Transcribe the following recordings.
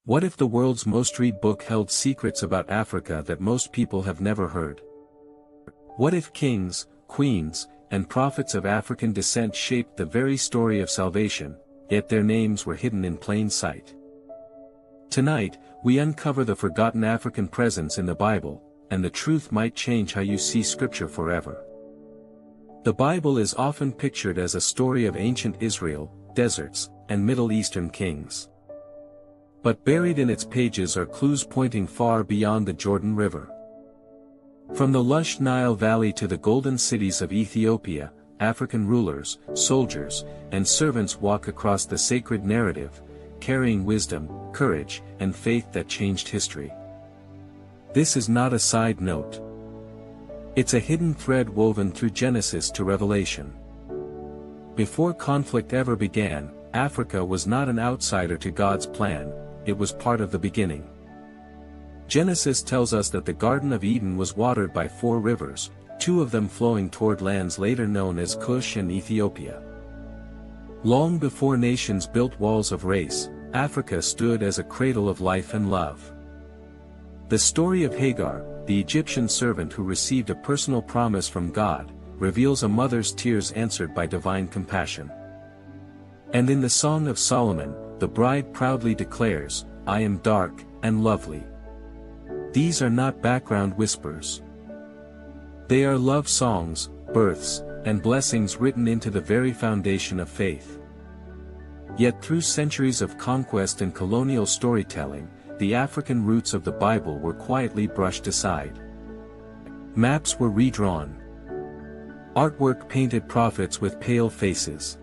What if the world's most read book held secrets about Africa that most people have never heard? What if kings, queens, and prophets of African descent shaped the very story of salvation, yet their names were hidden in plain sight? Tonight, we uncover the forgotten African presence in the Bible, and the truth might change how you see Scripture forever. The Bible is often pictured as a story of ancient Israel, deserts, and Middle Eastern kings. But buried in its pages are clues pointing far beyond the Jordan River. From the lush Nile Valley to the golden cities of Ethiopia, African rulers, soldiers, and servants walk across the sacred narrative, carrying wisdom, courage, and faith that changed history. This is not a side note. It's a hidden thread woven through Genesis to Revelation. Before conflict ever began, Africa was not an outsider to God's plan, it was part of the beginning. Genesis tells us that the Garden of Eden was watered by 4 rivers, 2 of them flowing toward lands later known as Cush and Ethiopia. Long before nations built walls of race, Africa stood as a cradle of life and love. The story of Hagar, the Egyptian servant who received a personal promise from God, reveals a mother's tears answered by divine compassion. And in the Song of Solomon, the bride proudly declares, "I am dark and lovely." These are not background whispers. They are love songs, births, and blessings written into the very foundation of faith. Yet through centuries of conquest and colonial storytelling, the African roots of the Bible were quietly brushed aside. Maps were redrawn. Artwork painted prophets with pale faces.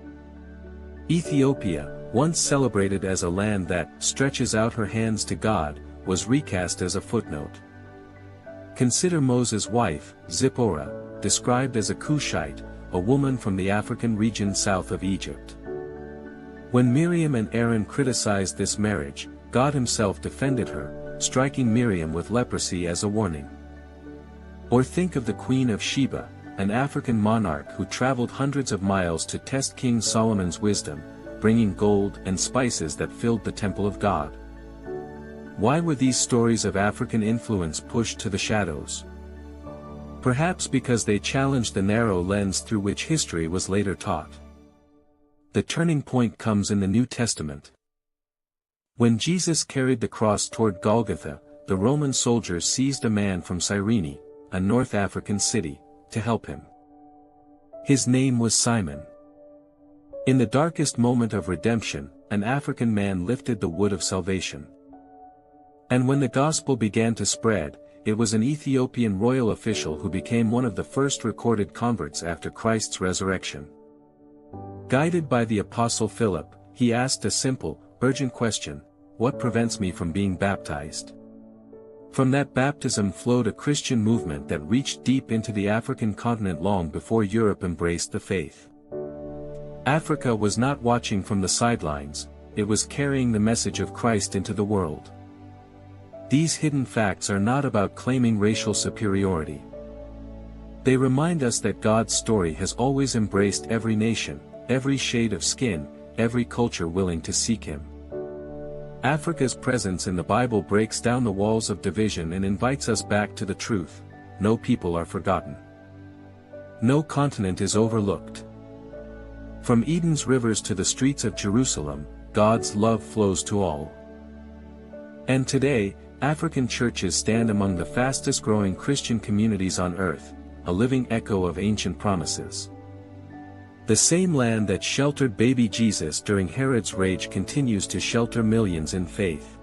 Ethiopia, once celebrated as a land that stretches out her hands to God, was recast as a footnote. Consider Moses' wife, Zipporah, described as a Cushite, a woman from the African region south of Egypt. When Miriam and Aaron criticized this marriage, God himself defended her, striking Miriam with leprosy as a warning. Or think of the Queen of Sheba, an African monarch who traveled hundreds of miles to test King Solomon's wisdom, bringing gold and spices that filled the temple of God. Why were these stories of African influence pushed to the shadows? Perhaps because they challenged the narrow lens through which history was later taught. The turning point comes in the New Testament. When Jesus carried the cross toward Golgotha, the Roman soldiers seized a man from Cyrene, a North African city, to help him. His name was Simon. In the darkest moment of redemption, an African man lifted the wood of salvation. And when the gospel began to spread, it was an Ethiopian royal official who became one of the first recorded converts after Christ's resurrection. Guided by the apostle Philip, he asked a simple, urgent question: what prevents me from being baptized? From that baptism flowed a Christian movement that reached deep into the African continent long before Europe embraced the faith. Africa was not watching from the sidelines, it was carrying the message of Christ into the world. These hidden facts are not about claiming racial superiority. They remind us that God's story has always embraced every nation, every shade of skin, every culture willing to seek Him. Africa's presence in the Bible breaks down the walls of division and invites us back to the truth: no people are forgotten. No continent is overlooked. From Eden's rivers to the streets of Jerusalem, God's love flows to all. And today, African churches stand among the fastest-growing Christian communities on earth, a living echo of ancient promises. The same land that sheltered baby Jesus during Herod's rage continues to shelter millions in faith.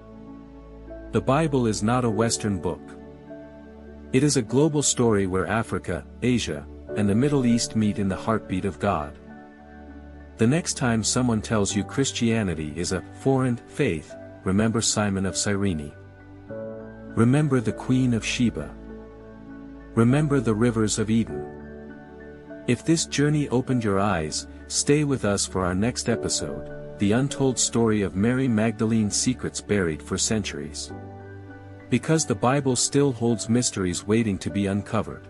The Bible is not a Western book. It is a global story where Africa, Asia, and the Middle East meet in the heartbeat of God. The next time someone tells you Christianity is a foreign faith, remember Simon of Cyrene. Remember the Queen of Sheba. Remember the rivers of Eden. If this journey opened your eyes, stay with us for our next episode, the untold story of Mary Magdalene's secrets buried for centuries. Because the Bible still holds mysteries waiting to be uncovered.